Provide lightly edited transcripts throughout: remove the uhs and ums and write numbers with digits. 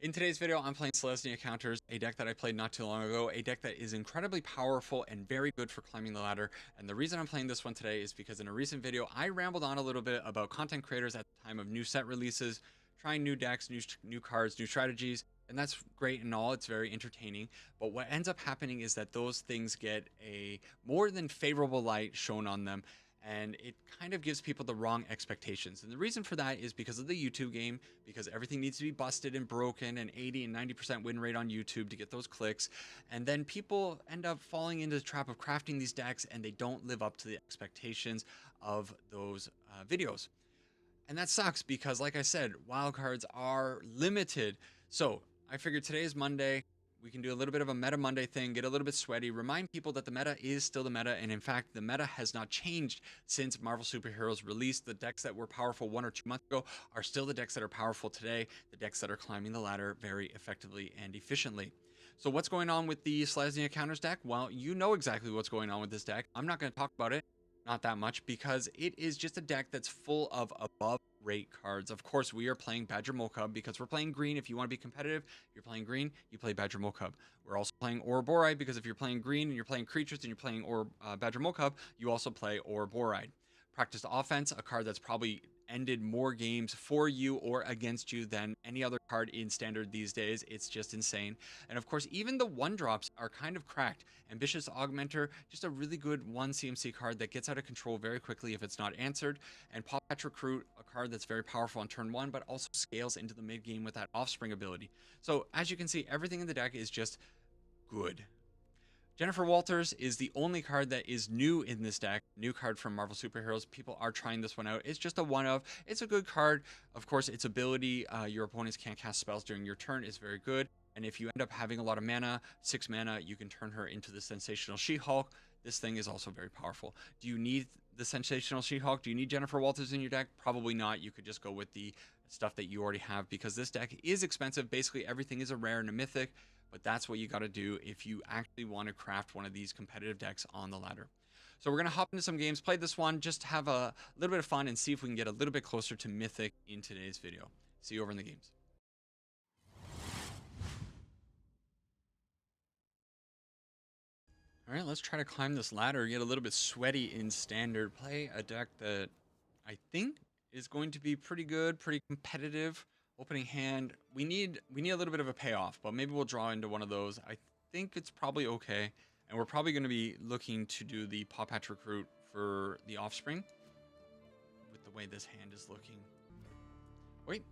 In today's video, I'm playing Selesnya Counters, a deck that I played not too long ago, a deck that is incredibly powerful and very good for climbing the ladder. And the reason I'm playing this one today is because in a recent video, I rambled on a little bit about content creators at the time of new set releases, trying new decks, new cards, new strategies, and that's great and all. It's very entertaining. But what ends up happening is that those things get a more than favorable light shown on them, and it kind of gives people the wrong expectations. And the reason for that is because of the YouTube game, because everything needs to be busted and broken and 80 and 90% win rate on YouTube to get those clicks. And then people end up falling into the trap of crafting these decks and they don't live up to the expectations of those videos. And that sucks because, like I said, wildcards are limited. So I figured today is Monday. We can do a little bit of a meta Monday thing, get a little bit sweaty, remind people that the meta is still the meta. And in fact, the meta has not changed since Marvel Superheroes released. The decks that were powerful 1 or 2 months ago are still the decks that are powerful today, the decks that are climbing the ladder very effectively and efficiently. So what's going on with the Selesnya Counters deck? Well, you know exactly what's going on with this deck. I'm not going to talk about it. Not that much, because it is just a deck that's full of above rate cards. Of course, we are playing Badgermole because we're playing green. If you want to be competitive, you're playing green, you play Badgermole. We're also playing Ouroboroid because if you're playing green and you're playing creatures and you're playing Badgermole, you also play Ouroboroid. Practiced offense, a card that's probably ended more games for you or against you than any other card in standard these days. It's just insane. And of course, even the 1-drops are kind of cracked. Ambitious Augmenter, just a really good 1 CMC card that gets out of control very quickly if it's not answered. And Pawpatch Recruit, a card that's very powerful on turn 1, but also scales into the mid game with that Offspring ability. So as you can see, everything in the deck is just good. Jennifer Walters is the only card that is new in this deck. New card from Marvel Superheroes. People are trying this one out. It's just a one of. It's a good card. Of course, its ability, your opponents can't cast spells during your turn, is very good. And if you end up having a lot of mana, 6 mana, you can turn her into the Sensational She-Hulk. This thing is also very powerful. Do you need the Sensational She-Hulk? Do you need Jennifer Walters in your deck? Probably not. You could just go with the stuff that you already have, because this deck is expensive. Basically, everything is a rare and a mythic. But that's what you got to do if you actually want to craft one of these competitive decks on the ladder. So we're going to hop into some games, play this one, just have a little bit of fun and see if we can get a little bit closer to Mythic in today's video. See you over in the games. All right, let's try to climb this ladder, get a little bit sweaty in standard, play a deck that I think is going to be pretty good, pretty competitive. Opening hand, we need a little bit of a payoff, but maybe we'll draw into one of those. I think it's probably okay, and we're probably going to be looking to do the Pawpatch Recruit for the Offspring with the way this hand is looking. Wait,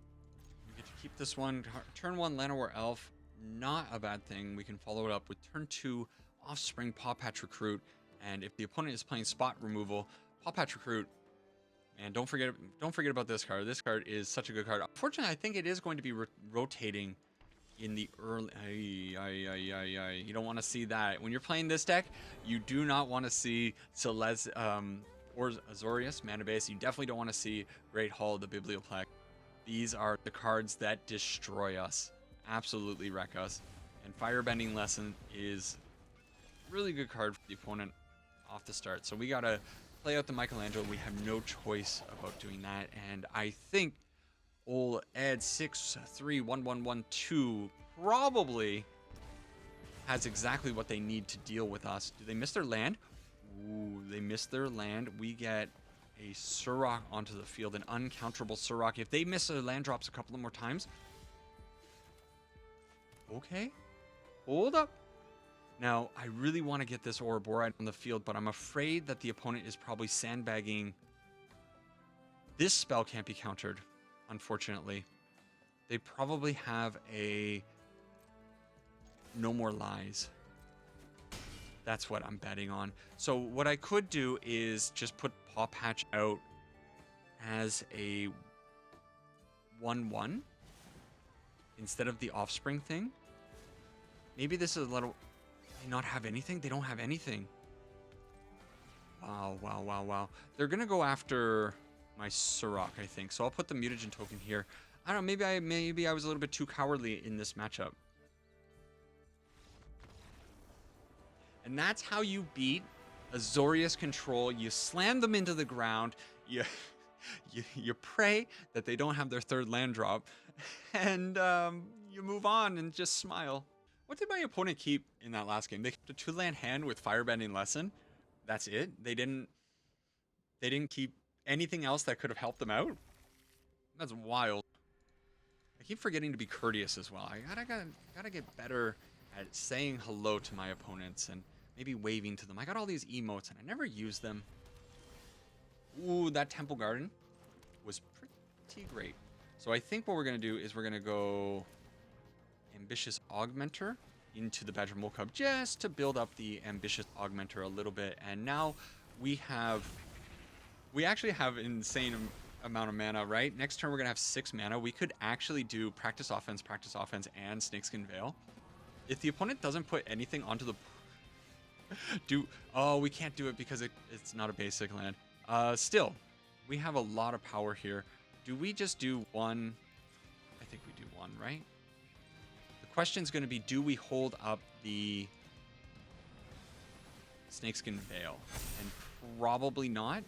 we get to keep this one. Turn 1 Llanowar Elf, not a bad thing. We can follow it up with turn 2 Offspring Pawpatch Recruit, and if the opponent is playing spot removal, Pawpatch Recruit. And don't forget about this card. This card is such a good card. Unfortunately, I think it is going to be rotating in the early. You don't want to see that. When you're playing this deck, you do not want to see or Azorius, Mana Base. You definitely don't want to see Great Hall, the Biblioplex. These are the cards that destroy us. Absolutely wreck us. And Firebending Lesson is a really good card for the opponent off the start. So we got to play out the Michelangelo. We have no choice about doing that, and I think old Ed 6311112 probably has exactly what they need to deal with us. Do they miss their land? Ooh, they missed their land. We get a Surrock onto the field, an uncounterable Surrock. If they miss their land drops a couple of more times, okay, hold up. Now, I really want to get this Ouroboroid on the field, but I'm afraid that the opponent is probably sandbagging. This spell can't be countered, unfortunately. They probably have a No More Lies. That's what I'm betting on. So what I could do is just put Pawpatch out as a 1/1 instead of the Offspring thing. Maybe this is a little... not have anything? They don't have anything. Wow. They're gonna go after my Surrock, I think. So I'll put the mutagen token here. I don't know, maybe I was a little bit too cowardly in this matchup. And that's how you beat Azorius control. You slam them into the ground. You pray that they don't have their 3rd land drop. And You move on and just smile. What did my opponent keep in that last game? They kept a 2-land hand with Firebending Lesson. That's it. They didn't keep anything else that could have helped them out. That's wild. I keep forgetting to be courteous as well. I gotta get better at saying hello to my opponents and maybe waving to them. I got all these emotes and I never use them. Ooh, that Temple Garden was pretty great. So I think what we're gonna do is we're gonna go Ambitious Augmenter into the Badgermole Cub just to build up the Ambitious Augmenter a little bit. And now we actually have an insane amount of mana, right? Next turn we're gonna have 6 mana. We could actually do Practice Offense, and Snakeskin Veil. If the opponent doesn't put anything onto the oh, we can't do it because it's not a basic land. Still, we have a lot of power here. Do we just do one? I think we do one, right? The question is going to be, do we hold up the Snakeskin Veil? And probably not.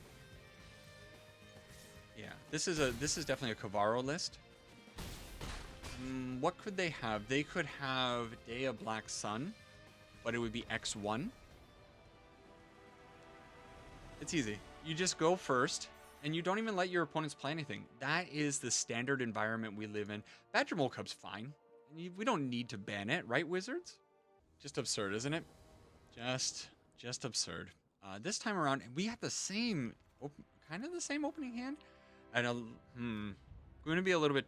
Yeah, this is definitely a Kavaro list. What could they have? They could have Day of Black Sun, but it would be X1. It's easy. You just go first, and you don't even let your opponents play anything. That is the standard environment we live in. Badgermole Cub's fine. We don't need to ban it, right, Wizards? Just absurd, isn't it? Just absurd. This time around, we had the same, kind of the same opening hand. And going to be a little bit.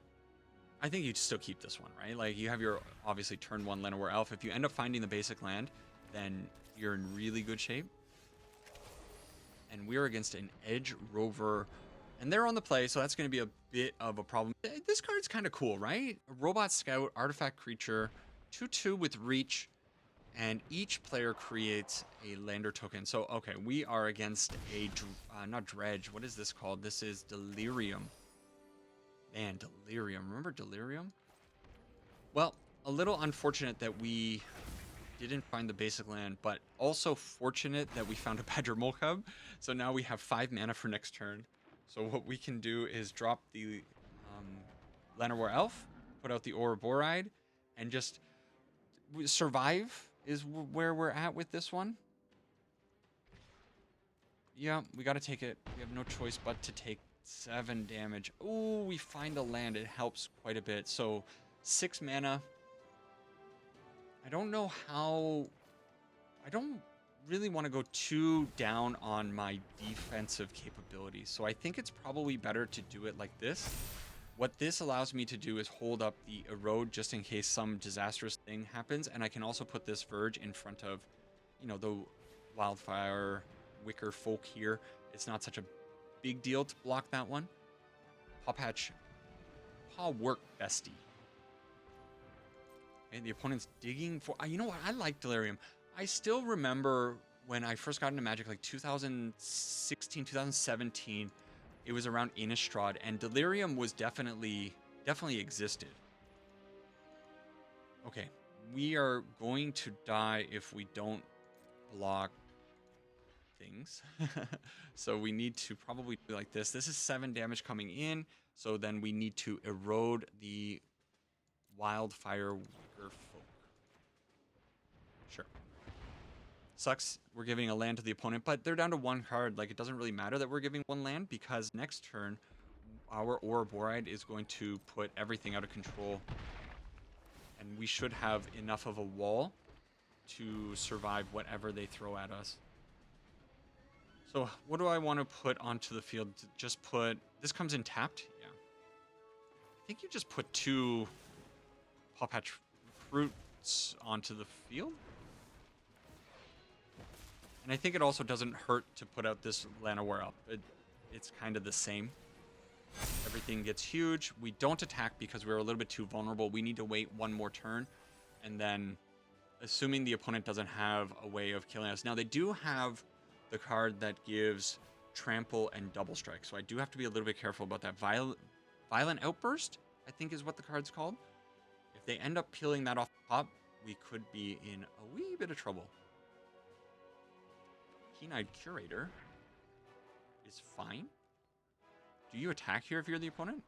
I think you'd still keep this one, right? Like, you have your, obviously, turn 1 Llanowar Elf. If you end up finding the basic land, then you're in really good shape. And we're against an Edge Rover, and they're on the play, so that's going to be a bit of a problem. This card's kind of cool, right? A Robot Scout, Artifact Creature, 2/2 with Reach, and each player creates a lander token. So, okay, we are against a, not Dredge, what is this called? This is Delirium. Man, Delirium. Remember Delirium? Well, a little unfortunate that we didn't find the basic land, but also fortunate that we found a Badgermole Cub. So now we have 5 mana for next turn. So what we can do is drop the Llanowar Elf, put out the Ouroboroid, and just survive is where we're at with this one. Yeah, we got to take it. We have no choice but to take 7 damage. Oh, we find a land. It helps quite a bit. So 6 mana. I don't know how. I don't really want to go too down on my defensive capabilities. So I think it's probably better to do it like this. What this allows me to do is hold up the Erode just in case some disastrous thing happens. And I can also put this Verge in front of, you know, the Wildfire Wicker Folk here. It's not such a big deal to block that one. Paw Patch. Paw Work Bestie. And the opponent's digging for... you know what? I like Delirium. I still remember when I first got into Magic, like 2016, 2017. It was around Innistrad, and Delirium was definitely existed. Okay, we are going to die if we don't block things. So we need to probably do like this. This is 7 damage coming in, so then we need to erode the Wildfire Wicker Folk. Sure. Sucks we're giving a land to the opponent, but they're down to 1 card. Like, it doesn't really matter that we're giving 1 land, because next turn our Ouroboroid is going to put everything out of control, and we should have enough of a wall to survive whatever they throw at us. So what do I want to put onto the field? Just put... This comes in tapped? Yeah. I think you just put 2 Paw Patch Fruits onto the field. And I think it also doesn't hurt to put out this Llanowar up. It's kind of the same. Everything gets huge. We don't attack because we're a little bit too vulnerable. We need to wait 1 more turn. And then, assuming the opponent doesn't have a way of killing us. Now, they do have the card that gives Trample and Double Strike. So I do have to be a little bit careful about that. Violent Outburst, I think is what the card's called. If they end up peeling that off the top, we could be in a wee bit of trouble. Keen-Eyed Curator is fine. Do you attack here if you're the opponent?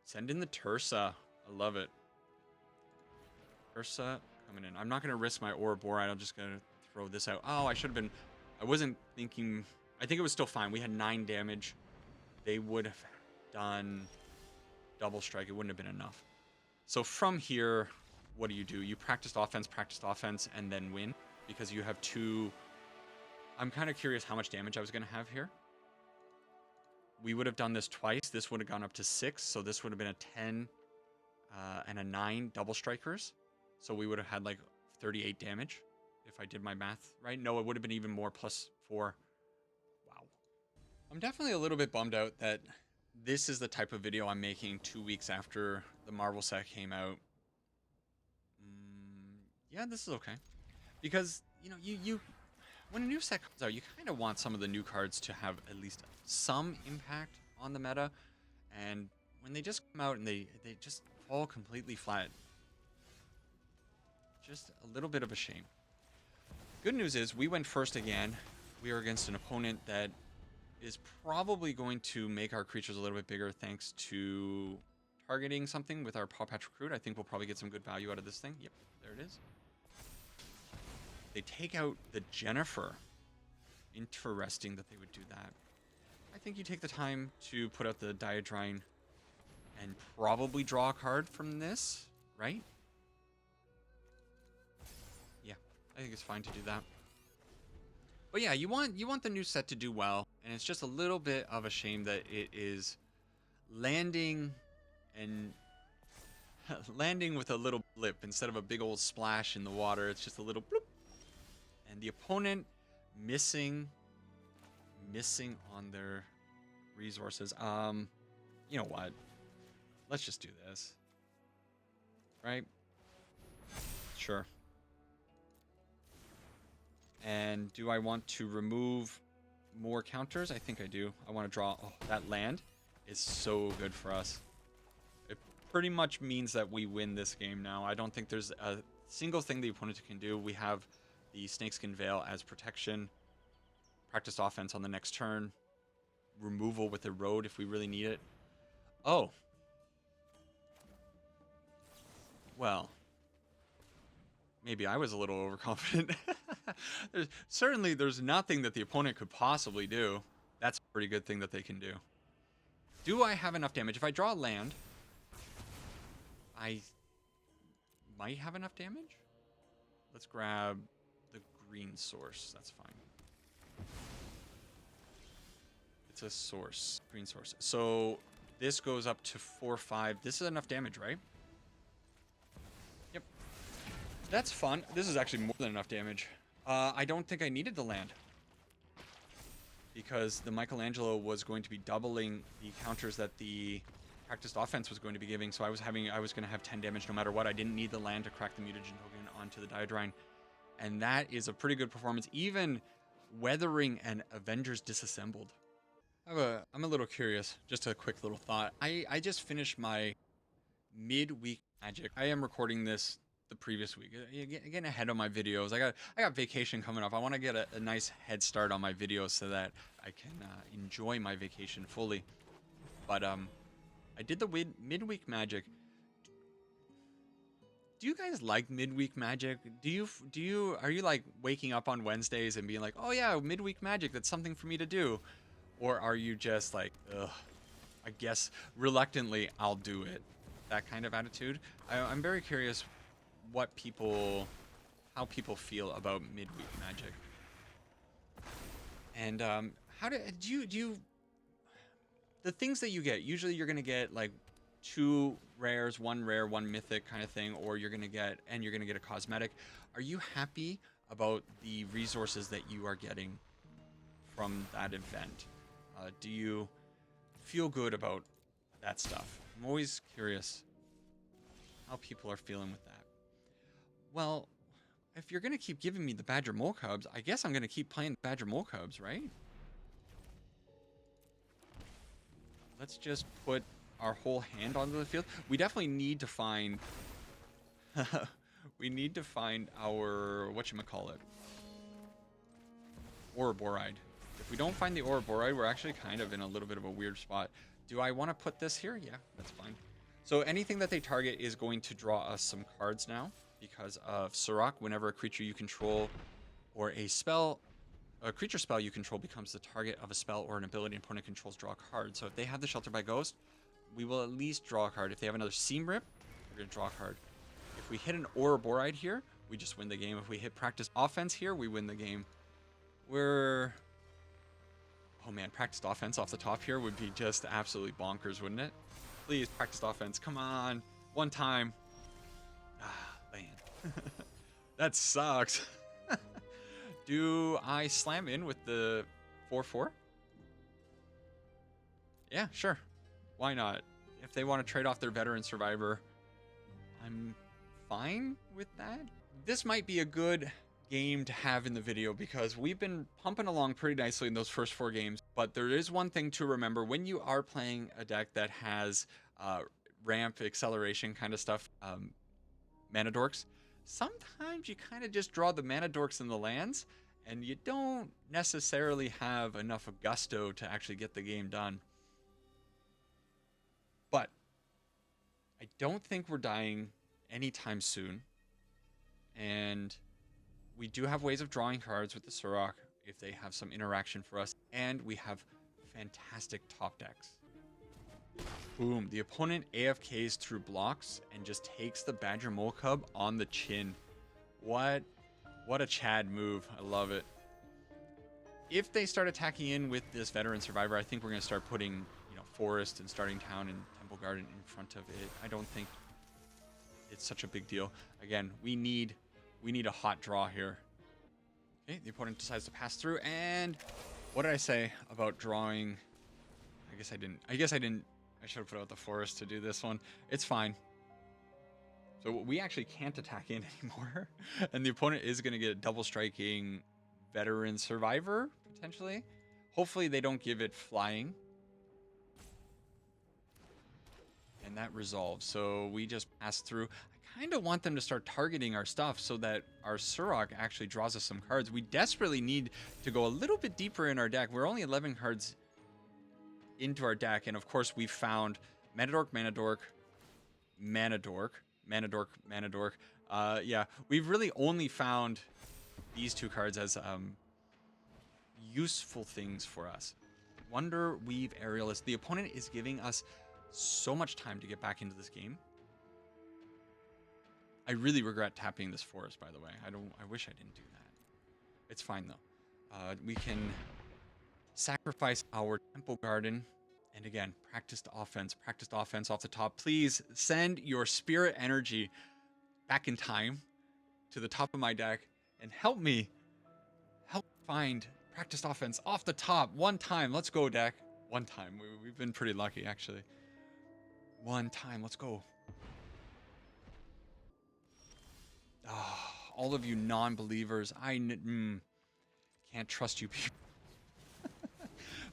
Send in the Tursa. I love it. Ursa coming in. I'm not going to risk my Ouroboroid. I'm just going to throw this out. Oh, I should have been... I wasn't thinking... I think it was still fine. We had 9 damage. They would have done double strike. It wouldn't have been enough. So from here, what do? You practiced offense, and then win. Because you have 2... I'm kind of curious how much damage I was going to have here. We would have done this twice. This would have gone up to 6. So this would have been a 10 and a 9 double strikers. So we would have had like 38 damage if I did my math right. No, it would have been even more, plus 4. Wow. I'm definitely a little bit bummed out that this is the type of video I'm making 2 weeks after the Marvel set came out. Yeah, this is okay. Because, you know, you when a new set comes out, you kind of want some of the new cards to have at least some impact on the meta. And when they just come out and they just fall completely flat, just a little bit of a shame. Good news is we went first again. We are against an opponent that is probably going to make our creatures a little bit bigger thanks to targeting something with our Paw Patch Recruit. I think we'll probably get some good value out of this thing. Yep, there it is. They take out the Jennifer. Interesting that they would do that. I think you take the time to put out the Diadrine and probably draw a card from this, right? Yeah, I think it's fine to do that. But yeah, you want the new set to do well, and it's just a little bit of a shame that it is landing and landing with a little blip instead of a big old splash in the water. It's just a little bloop. And the opponent missing on their resources. You know what? Let's just do this. Right? Sure. And do I want to remove more counters? I think I do. I want to draw... Oh, that land is so good for us. It pretty much means that we win this game now. I don't think there's a single thing the opponent can do. We have the Snakeskin Veil as protection. Practice offense on the next turn. Removal with Erode if we really need it. Oh. Well. Maybe I was a little overconfident. There's nothing that the opponent could possibly do. That's a pretty good thing that they can do. Do I have enough damage? If I draw land, I might have enough damage. Let's grab the green source. That's fine. It's a source. Green source. So this goes up to 4/5. This is enough damage, right? Yep. That's fun. This is actually more than enough damage. I don't think I needed the land, because the Michelangelo was going to be doubling the counters that the practiced offense was going to be giving, so I was going to have 10 damage no matter what. I didn't need the land to crack the mutagen token onto the Diadrine, and that is a pretty good performance, even weathering an Avengers Disassembled. I'm a little curious, just a quick little thought. I just finished my midweek magic. I am recording this the previous week, getting ahead of my videos. I got vacation coming up. I want to get a nice head start on my videos so that I can enjoy my vacation fully. But I did the midweek magic. Do you guys like midweek magic? Are you like waking up on Wednesdays and being like, oh yeah, midweek magic, that's something for me to do? Or are you just like, ugh, I guess reluctantly I'll do it, that kind of attitude? I'm very curious how people feel about midweek magic. And how do you the things that you get, usually you're gonna get like 2 rares, 1 rare, 1 mythic kind of thing, or you're gonna get a cosmetic. Are you happy about the resources that you are getting from that event? Do you feel good about that stuff? I'm always curious how people are feeling with that. Well, if you're going to keep giving me the Badgermole Cubs, I guess I'm going to keep playing the Badgermole Cubs, right? Let's just put our whole hand onto the field. We definitely need to find... we need to find our... whatchamacallit? Ouroboroid. If we don't find the Ouroboroid, we're actually kind of in a little bit of a weird spot. Do I want to put this here? Yeah, that's fine. So anything that they target is going to draw us some cards now, because of Surrak. Whenever a creature you control or a creature spell you control becomes the target of a spell or an ability an opponent controls, draw a card. So if they have the Shelter by Ghost, we will at least draw a card. If they have another Seam Rip, we're going to draw a card. If we hit an Ouroboroid here, we just win the game. If we hit Practiced Offense here, we win the game. Oh man, Practiced Offense off the top here would be just absolutely bonkers, wouldn't it? Please, Practiced Offense, come on. One time. Ah, man. That sucks. Do I slam in with the 4/4? Yeah, sure. Why not? If they want to trade off their Veteran Survivor, I'm fine with that. This might be a good game to have in the video because we've been pumping along pretty nicely in those first 4 games. But there is one thing to remember when you are playing a deck that has ramp, acceleration kind of stuff, mana dorks. Sometimes you kind of just draw the mana dorks in the lands and you don't necessarily have enough gusto to actually get the game done. But I don't think we're dying anytime soon. And we do have ways of drawing cards with the Surrak if they have some interaction for us. And we have fantastic top decks. Boom. The opponent AFKs through blocks and just takes the Badgermole Cub on the chin. What a Chad move. I love it. If they start attacking in with this Veteran Survivor, I think we're going to start putting, you know, Forest and Starting Town and Temple Garden in front of it. I don't think it's such a big deal. Again, we need a hot draw here. Okay, the opponent decides to pass through, and what did I say about drawing? I guess I didn't. I should have put out the Forest to do this one. It's fine. So we actually can't attack in anymore. And the opponent is going to get a double striking Veteran Survivor, potentially. Hopefully they don't give it flying. And that resolves. So we just pass through. I kind of want them to start targeting our stuff so that our Surrak actually draws us some cards. We desperately need to go a little bit deeper in our deck. We're only 11 cards into our deck, and of course we found Mana Dork, Mana Dork, Mana Dork, Mana Dork, Mana Dork. Yeah, we've really only found these 2 cards as useful things for us. Wonder Weave Aerialist. The opponent is giving us so much time to get back into this game. I really regret tapping this Forest, by the way. I wish I didn't do that. It's fine though. We can sacrifice our Temple Garden, and again, practiced offense off the top. Please send your spirit energy back in time to the top of my deck and help me find practiced offense off the top one time. Let's go, deck. One time. We've been pretty lucky, actually. One time. Let's go. Oh, all of you non-believers, I can't trust you people.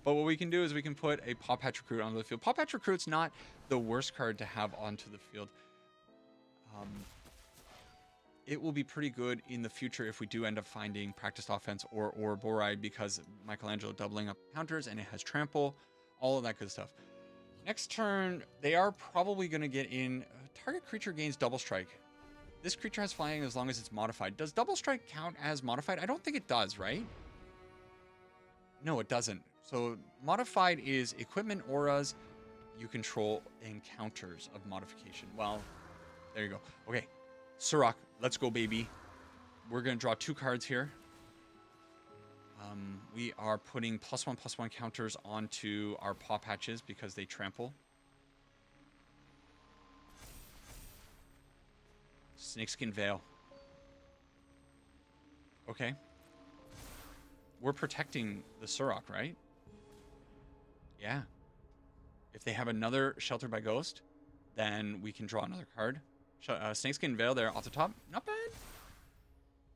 But what we can do is we can put a Paw Patch Recruit onto the field. Paw Patch Recruit's not the worst card to have onto the field. It will be pretty good in the future if we do end up finding Practiced Offense or Ouroboroid, because Michelangelo doubling up counters and it has Trample, all of that good stuff. Next turn, they are probably going to get in. Target creature gains Double Strike. This creature has flying as long as it's modified. Does Double Strike count as modified? I don't think it does, right? No, it doesn't. So modified is equipment, auras you control, and counters of modification. Well, there you go. Okay, Surrak, let's go, baby. We're going to draw 2 cards here. We are putting +1/+1 counters onto our Paw Patches because they trample. Snakeskin Veil. Okay. We're protecting the Surrak, right? Yeah. If they have another Shelter by Ghost, then we can draw another card. Snakeskin Veil there off the top. Not bad.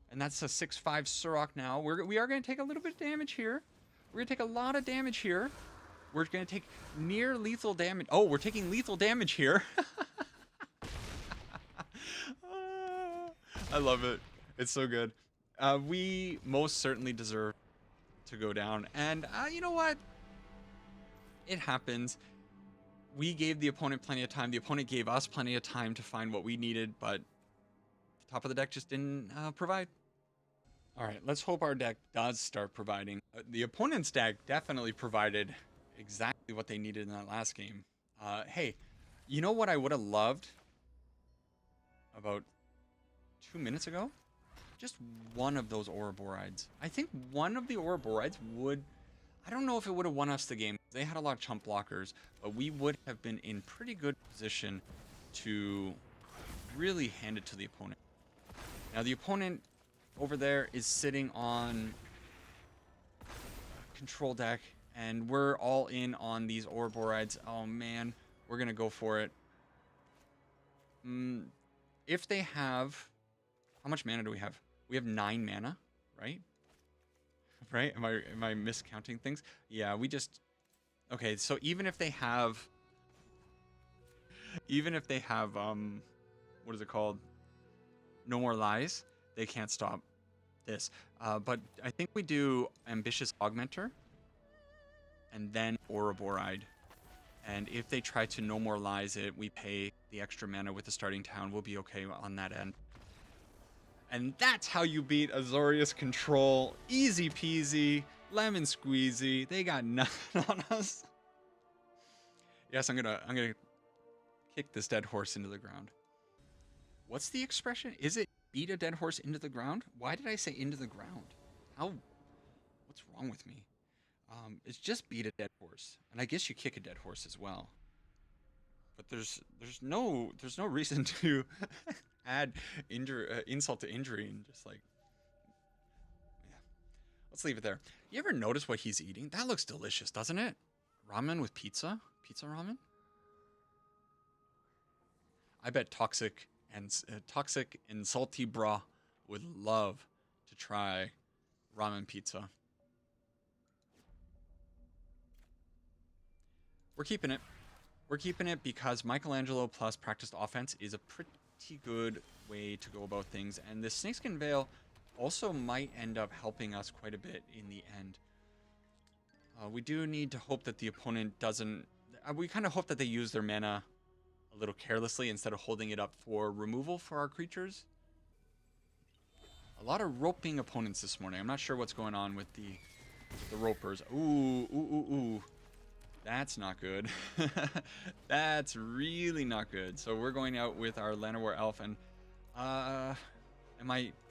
And that's a 6/5 Surrak now. We are going to take a little bit of damage here. We're going to take a lot of damage here. We're going to take near lethal damage. Oh, we're taking lethal damage here. I love it. It's so good. We most certainly deserve to go down. And you know what? It happens. We gave the opponent plenty of time. The opponent gave us plenty of time to find what we needed, but top of the deck just didn't provide. All right, let's hope our deck does start providing. The opponent's deck definitely provided exactly what they needed in that last game. Hey, you know what I would have loved about 2 minutes ago? Just one of those Ouroboroids. I think one of the Ouroboroids would... I don't know if it would have won us the game. They had a lot of chump blockers, but we would have been in pretty good position to really hand it to the opponent. Now, the opponent over there is sitting on control deck, and we're all in on these Ouroboroids. Oh, man. We're going to go for it. If they have... How much mana do we have? We have 9 mana, right? Right? Am I miscounting things? Yeah, we just... Okay, so even if they have... what is it called? No More Lies, they can't stop this. But I think we do Ambitious Augmenter, and then Ouroboroid. And if they try to No More Lies it, we pay the extra mana with the starting town. We'll be okay on that end. And that's how you beat Azorius Control. Easy peasy, lemon squeezy. They got nothing on us. Yes, I'm gonna kick this dead horse into the ground. What's the expression? Is it beat a dead horse into the ground? Why did I say into the ground? What's wrong with me? It's just beat a dead horse. And I guess you kick a dead horse as well. But there's no reason to add insult to injury and just like, yeah. Let's leave it there. You ever notice what he's eating? That looks delicious, doesn't it? Ramen with pizza? Pizza ramen? I bet Toxic and Salty Bra would love to try ramen pizza. We're keeping it. We're keeping it because Michelangelo plus practiced offense is a pretty good way to go about things, and the Snakeskin Veil also might end up helping us quite a bit in the end. We do need to hope that the opponent doesn't... we kind of hope that they use their mana a little carelessly instead of holding it up for removal for our creatures. A lot of roping opponents this morning. I'm not sure what's going on with the ropers. Ooh. That's not good. That's really not good. So we're going out with our Llanowar Elf, and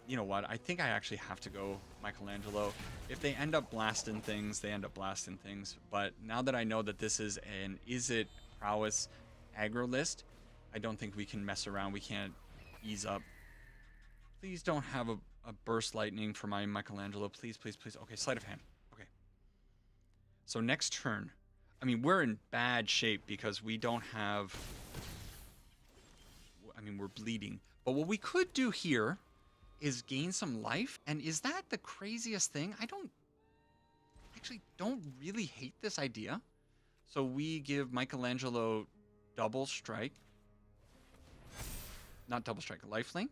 you know what? I think I actually have to go Michelangelo. If they end up blasting things, they end up blasting things. But now that I know that this is an Izzet Prowess aggro list, I don't think we can mess around. We can't ease up. Please don't have a burst lightning for my Michelangelo. Please, please, please. Okay, sleight of hand. Okay. So next turn. I mean, we're in bad shape because we don't have... I mean, we're bleeding. But what we could do here is gain some life. And is that the craziest thing? I don't really hate this idea. So we give Michelangelo double strike. Not double strike, lifelink.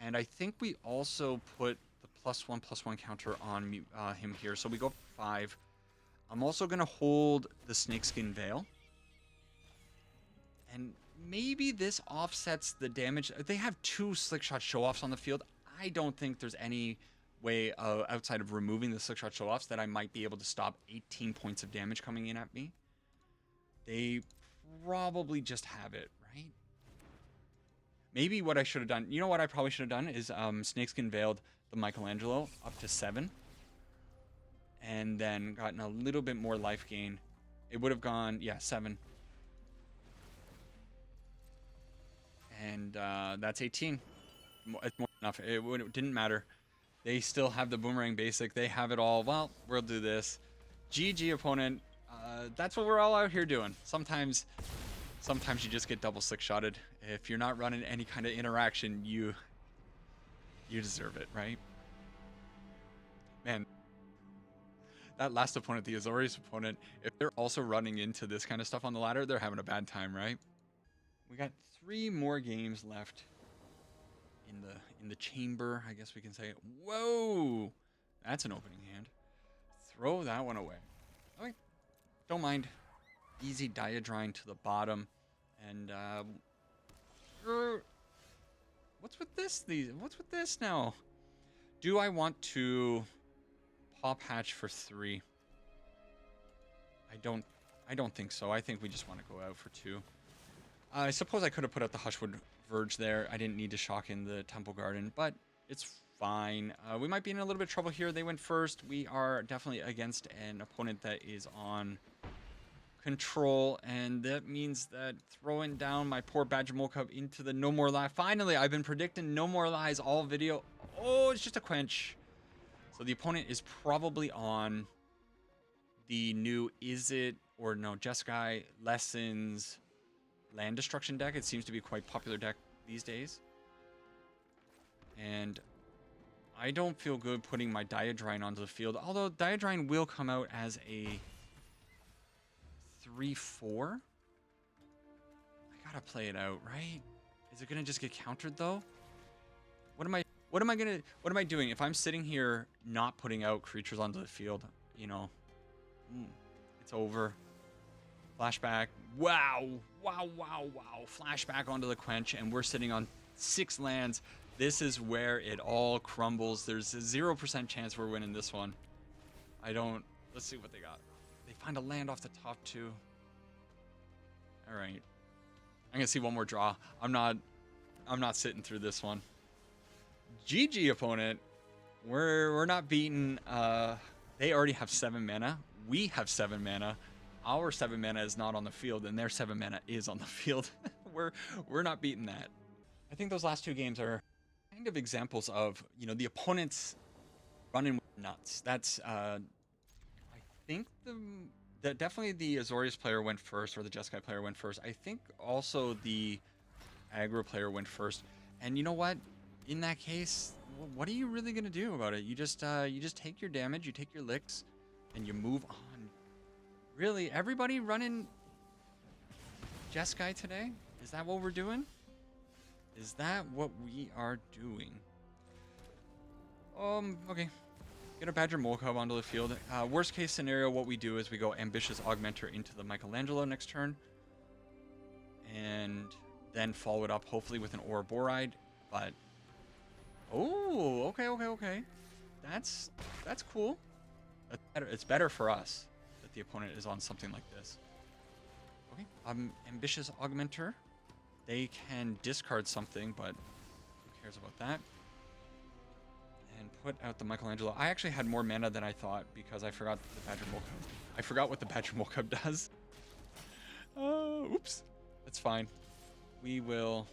And I think we also put the +1/+1 counter on him here. So we go 5. I'm also going to hold the Snakeskin Veil. And maybe this offsets the damage. They have 2 Slickshot Show-Offs on the field. I don't think there's any way outside of removing the Slickshot Show-Offs that I might be able to stop 18 points of damage coming in at me. They probably just have it, right? Maybe what I should have done... You know what I probably should have done is Snakeskin Veiled the Michelangelo up to 7. And then gotten a little bit more life gain. It would have gone, yeah, 7. And that's 18. It's more than enough. It didn't matter. They still have the Boomerang Basic. They have it all. Well, we'll do this. GG, opponent. That's what we're all out here doing. Sometimes you just get double Slick-Shotted. If you're not running any kind of interaction, you deserve it, right? Man. That last opponent, the Azorius opponent, if they're also running into this kind of stuff on the ladder, they're having a bad time, right? We got 3 more games left in the chamber, I guess we can say. Whoa! That's an opening hand. Throw that one away. Okay. Don't mind. Easy Diadrine to the bottom. And, this? What's with this now? Do I want to pop hatch for 3? I don't think so. I think we just want to go out for 2. I suppose I could have put out the Hushwood Verge there. I didn't need to shock in the Temple Garden, but it's fine. We might be in a little bit of trouble here. They went first. We are definitely against an opponent that is on control, and that means that throwing down my poor Badgermole Cub into the No More Lie. Finally, I've been predicting No More Lies all video. Oh, it's just a quench. So the opponent is probably on the new Jeskai Lessons land destruction deck. It seems to be quite popular deck these days. And I don't feel good putting my Diadrine onto the field, although Diadrine will come out as a 3/4. I gotta play it out, right? Is it gonna just get countered though? What am I doing if I'm sitting here not putting out creatures onto the field? You know, it's over. Flashback. Wow. Flashback onto the quench, and we're sitting on 6 lands. This is where it all crumbles. There's a 0% chance we're winning this one. Let's see what they got. They find a land off the top too. All right. I'm gonna see one more draw. I'm not sitting through this one. GG opponent. We're not beaten. They already have 7 mana. We have 7 mana. Our 7 mana is not on the field, and their 7 mana is on the field. we're not beating that. I think those last 2 games are kind of examples of, you know, the opponents running nuts. That's I think definitely the Azorius player went first, or the Jeskai player went first. I think also the aggro player went first. And you know what? In that case, what are you really gonna do about it? You just take your damage, you take your licks, and you move on. Really, everybody running Jeskai today? Is that what we're doing? Is that what we are doing? Okay. Get a Badgermole Cub onto the field. Worst case scenario, what we do is we go Ambitious Augmenter into the Michelangelo next turn. And then follow it up, hopefully, with an Ouroboroid. But, oh, okay. That's cool. It's better for us that the opponent is on something like this. Okay, Ambitious Augmenter. They can discard something, but who cares about that? And put out the Michelangelo. I actually had more mana than I thought because I forgot the Badgermole Cub. I forgot what the Badgermole Cub does. Oops. That's fine. We will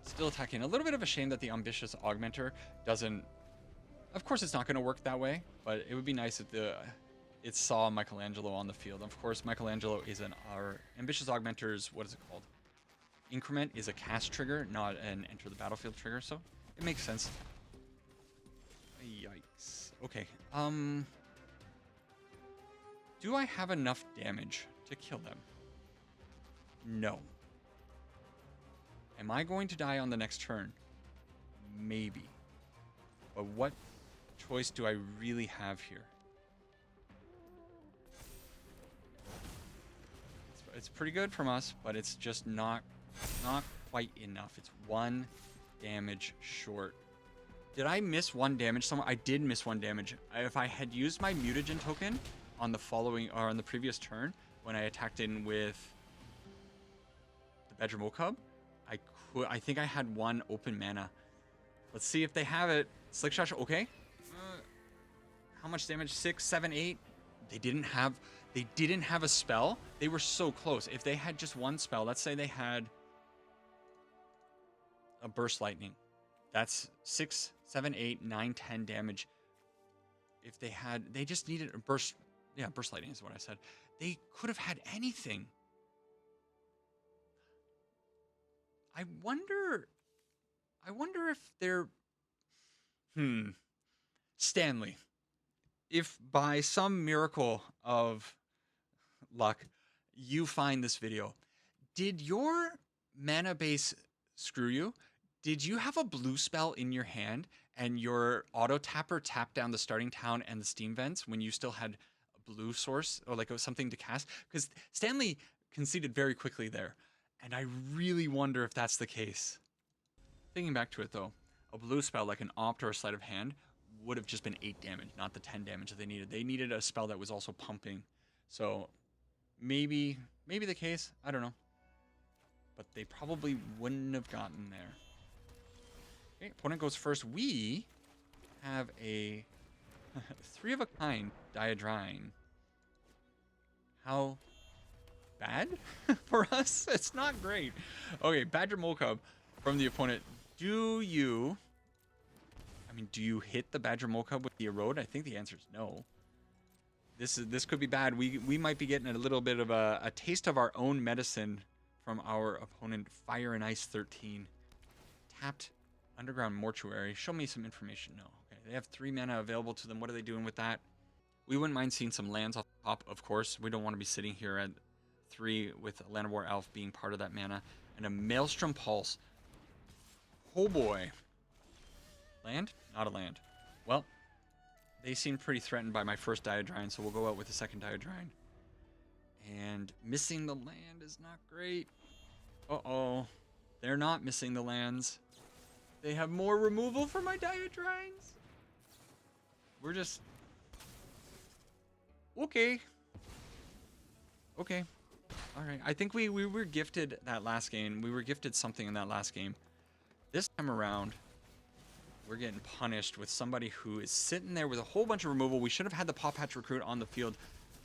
still attack in. A little bit of a shame that the Ambitious Augmenter doesn't... Of course, it's not going to work that way, but it would be nice if it saw Michelangelo on the field. Of course, Michelangelo is our Ambitious Augmenter's... What is it called? Increment is a cast trigger, not an enter the battlefield trigger, so it makes sense. Yikes. Okay. Do I have enough damage to kill them? No. Am I going to die on the next turn? Maybe. But what choice do I really have here? It's pretty good from us, but it's just not quite enough. It's 1 damage short. Did I miss 1 damage somewhere? I did miss 1 damage. If I had used my mutagen token on the on the previous turn when I attacked in with the Badgermole Cub, I think I had 1 open mana. Let's see if they have it. Slickshot, okay. How much damage? 6, 7, 8. They didn't have a spell. They were so close. If they had just 1 spell, let's say they had a Burst Lightning. That's 6, 7, 8, 9, 10 damage. If they just needed a Burst. Yeah, Burst Lightning is what I said. They could have had anything. I wonder if they're... Stanley, if by some miracle of luck you find this video, did your mana base screw you? Did you have a blue spell in your hand and your auto tapper tapped down the starting town and the steam vents when you still had a blue source or like something to cast? Because Stanley conceded very quickly there, and I really wonder if that's the case. Thinking back to it though, a blue spell like an Opt or a Sleight of Hand would have just been 8 damage, not the 10 damage that they needed. They needed a spell that was also pumping. So maybe the case, I don't know. But they probably wouldn't have gotten there. Okay, opponent goes first. We have a 3 of a kind Diadrine. How bad for us? It's not great. Okay, Badgermole Cub from the opponent. Do you hit the Badgermole Cub with the Erode? I think the answer is no. This could be bad. We might be getting a little bit of a taste of our own medicine from our opponent. Fire and Ice 13. Tapped Underground Mortuary. Show me some information. No. Okay, they have 3 mana available to them. What are they doing with that? We wouldn't mind seeing some lands off the top, of course. We don't want to be sitting here at 3 with Llanowar Elf being part of that mana. And a Maelstrom Pulse. Oh boy. Land? Not a land. Well, they seem pretty threatened by my first Diadrine, so we'll go out with the second Diadrine. And missing the land is not great. Uh-oh. They're not missing the lands. They have more removal for my Diadrines. We're just... Okay. Okay. Alright. I think we were gifted that last game. We were gifted something in that last game. This time around, we're getting punished with somebody who is sitting there with a whole bunch of removal. We should have had the Paw Patch Recruit on the field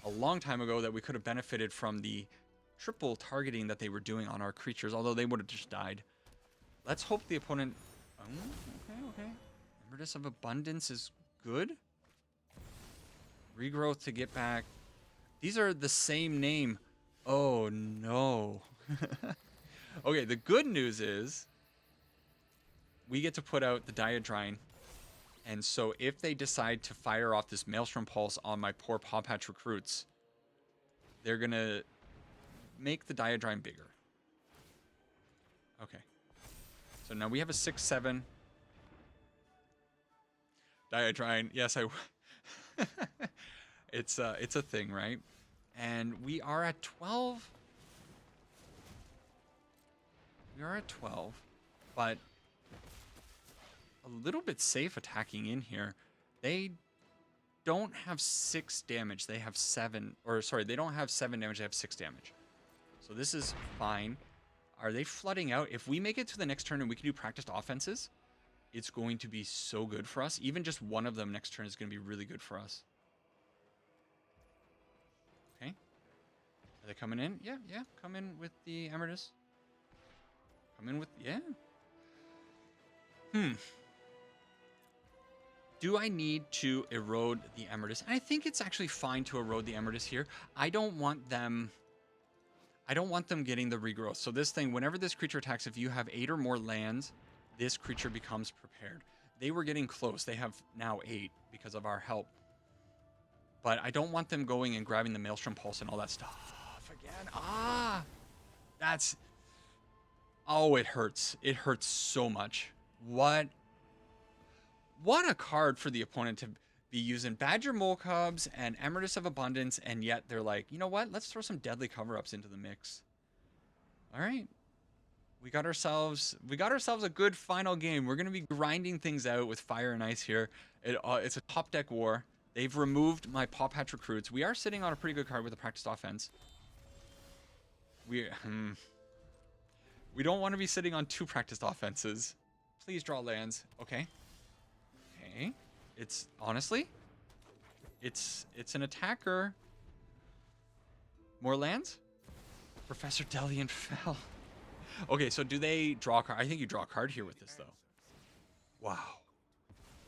a long time ago that we could have benefited from the triple targeting that they were doing on our creatures, although they would have just died. Let's hope the opponent... Okay. Emeritus of Abundance is good. Regrowth to get back. These are the same name. Oh, no. Okay, the good news is we get to put out the Diadrine. And so if they decide to fire off this Maelstrom Pulse on my poor Paw Patch recruits, they're going to make the Diadrine bigger. Okay. So now we have a 6/7. Diadrine. Yes, it's a thing, right? And we are at 12. We are at 12, but a little bit safe attacking in here. They don't have 6 damage. They have 7, or sorry, they don't have 7 damage. They have 6 damage. So this is fine. Are they flooding out? If we make it to the next turn and we can do practiced offenses, it's going to be so good for us. Even just one of them next turn is going to be really good for us. Okay. Are they coming in? Yeah. Come in with the Emeritus. Come in with... Yeah. Do I need to erode the Emeritus? And I think it's actually fine to erode the Emeritus here. I don't want them getting the regrowth. So this thing, whenever this creature attacks, if you have 8 or more lands, this creature becomes prepared. They were getting close. They have now 8 because of our help. But I don't want them going and grabbing the Maelstrom Pulse and all that stuff again. That's... Oh, it hurts. It hurts so much. What a card for the opponent to be using Badgermole Cubs and Emeritus of Abundance, and yet they're like, you know what? Let's throw some deadly cover-ups into the mix. All right. We got ourselves a good final game. We're going to be grinding things out with Fire and Ice here. It's a top deck war. They've removed my Paw Patch recruits. We are sitting on a pretty good card with a practiced offense. We don't want to be sitting on 2 practiced offenses. Please draw lands. Okay. It's honestly, it's an attacker. More lands? Professor Delian fell. Okay, so do they draw a card? I think you draw a card here with this, though. Wow.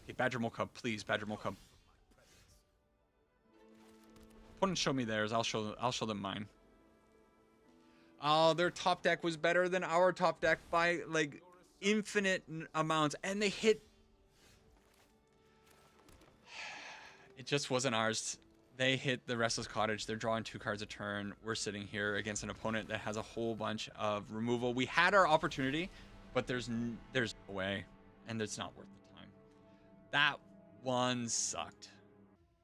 Okay, Badgermole Cub, please, Badgermole Cub. Opponents show me theirs. I'll show them mine. Oh, their top deck was better than our top deck by like infinite amounts, and they hit. It just wasn't ours. They hit the Restless Cottage. They're drawing 2 cards a turn. We're sitting here against an opponent that has a whole bunch of removal. We had our opportunity, but there's no way, and it's not worth the time. That one sucked.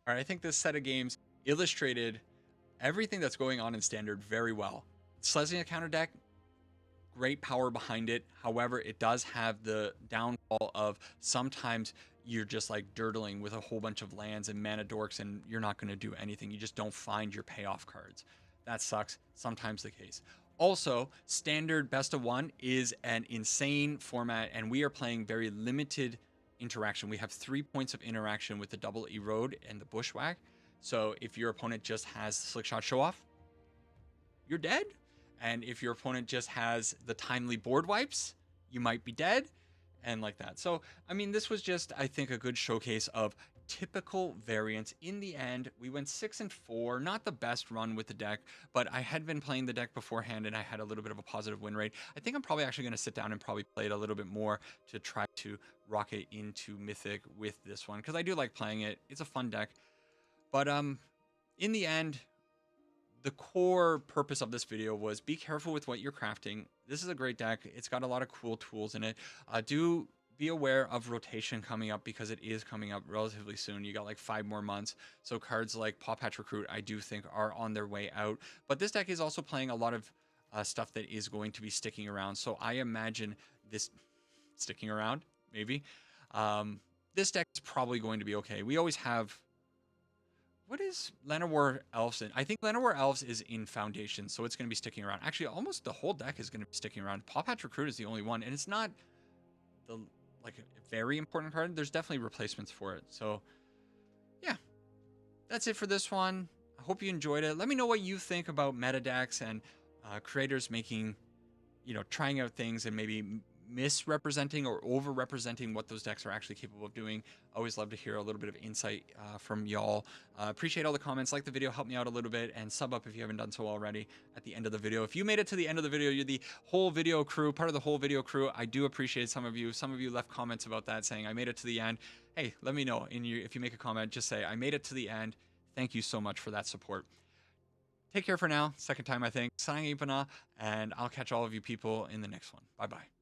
All right, I think this set of games illustrated everything that's going on in Standard very well. Selesnya counter deck, great power behind it. However, it does have the downfall of sometimes you're just like dirtling with a whole bunch of lands and mana dorks and you're not going to do anything. You just don't find your payoff cards. That sucks. Sometimes the case. Also, standard best of one is an insane format, and we are playing very limited interaction. We have 3 points of interaction with the double erode and the bushwhack. So if your opponent just has Slickshot Show Off, you're dead. And if your opponent just has the timely board wipes, you might be dead, and like that. So, I mean, this was just, I think, a good showcase of typical variants. In the end, we went 6-4, not the best run with the deck, but I had been playing the deck beforehand and I had a little bit of a positive win rate. I think I'm probably actually going to sit down and probably play it a little bit more to try to rocket into Mythic with this one, because I do like playing it. It's a fun deck. But in the end, the core purpose of this video was be careful with what you're crafting. This is a great deck. It's got a lot of cool tools in it. Do be aware of rotation coming up, because it is coming up relatively soon. You got like 5 more months. So cards like Paw Patch Recruit, I do think, are on their way out. But this deck is also playing a lot of stuff that is going to be sticking around. So I imagine this sticking around, maybe. This deck is probably going to be okay. We always have... What is Llanowar Elves in? I think Llanowar Elves is in Foundation, so it's going to be sticking around. Actually, almost the whole deck is going to be sticking around. Paw Patch Recruit is the only one, and it's not the like a very important card. There's definitely replacements for it. So, yeah, that's it for this one. I hope you enjoyed it. Let me know what you think about meta decks and creators making, trying out things and maybe misrepresenting or over-representing what those decks are actually capable of doing. Always love to hear a little bit of insight from y'all. Appreciate all the comments. Like the video, help me out a little bit, and sub up if you haven't done so already at the end of the video. If you made it to the end of the video, you're the whole video crew, part of the whole video crew. I do appreciate some of you. Some of you left comments about that saying, I made it to the end. Hey, let me know. If you make a comment, just say, I made it to the end. Thank you so much for that support. Take care for now. Second time, I think. Sayang Ipana, and I'll catch all of you people in the next one. Bye-bye.